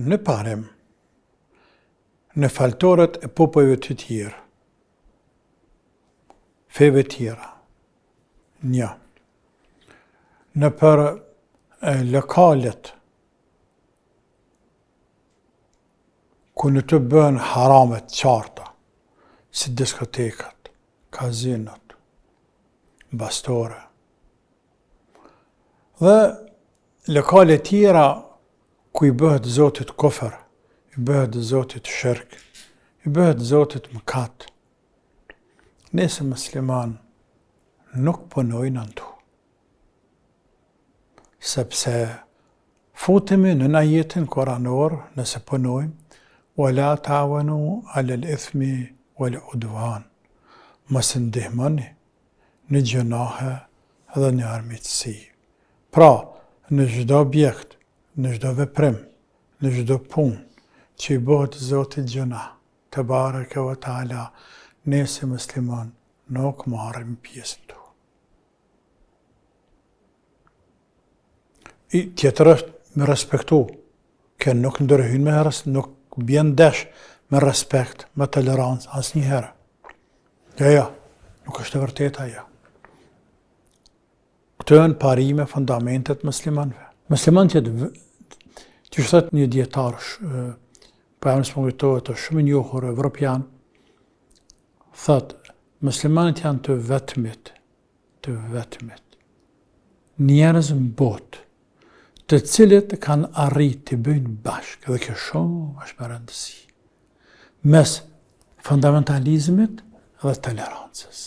në parim, në faltorët e popojve të tjerë, feve tjera, një, në për lokalet ku në të bën haramet qarta, si diskotekat, kazinot, bastore, dhe lokale tjera ku i bëhet Zotit kufër, i bëhet Zotit shirk, i bëhet Zotit mëkat. Nëse musliman nuk punojnë antu, sepse futemi në ajetin koranor nëse punojmë, wala ta'awanu 'ala al-ithmi wal-'udwan. Mos ndihmoni në gjunahe dhe në armiqësi. Pra, në çdo objekt, në çdo veprim, në çdo punë që i bëhet Zotit gjuna, te bareke ve taala, ne si musliman nuk marrim pjesë tu. I tjetër është me respektu, që nuk ndërhyn me herës, nuk bjen desh me respekt, me tolerancë, asnjëherë. Ja, nuk është e vërtetë ajo. Këto janë parime fundamentet muslimanëve. Muslimanët që thot një dietar, pa më smujtohet, shumë i njohur evropian, thot, muslimanët janë të vetmit njerëz në botë, të cilët kanë arritë të bëjnë bashkë, dhe kjo shumë është me rëndësi, mes fundamentalizmit dhe tolerancës.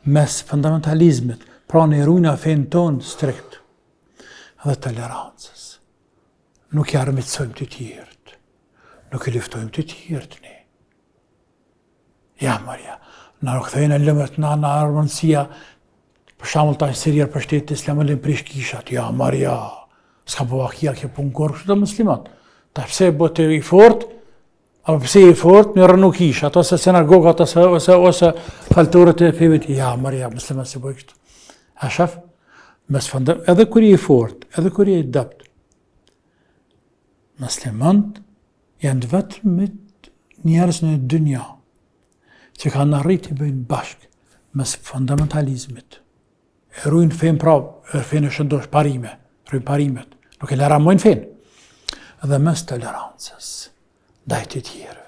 Mes fundamentalizmit, pra në rujna fenë tonë strikt, dhe tolerancës. Nuk i armiqsojmë të tjerët, nuk i luftojmë të tjerët ne. Ja, Maria, në rukëthejnë e lëmët në armënësia, për shembull tash Siria për shtetin islamik prish kishat. Ja, Maria, s'ka po vakia kjo punë kur këto muslimat. Tash pse bote i fort, apo pse i fort në rënu kishat, ose sinagogat, ose faltorët e feve të. Ja, Maria, muslimat se bëj kështu. A shaf? Edhe kur i fort, edhe kur i dopt, muslimanët janë vetëm njerëz në dynja që kanë arritë të bëjnë bashkë mes fundamentalizmit. E rujnë fenë fenë e shëndosh parime, rujnë parimet, nuk e laramojnë fenë, dhe mes tolerancës, ndaj të tjerë.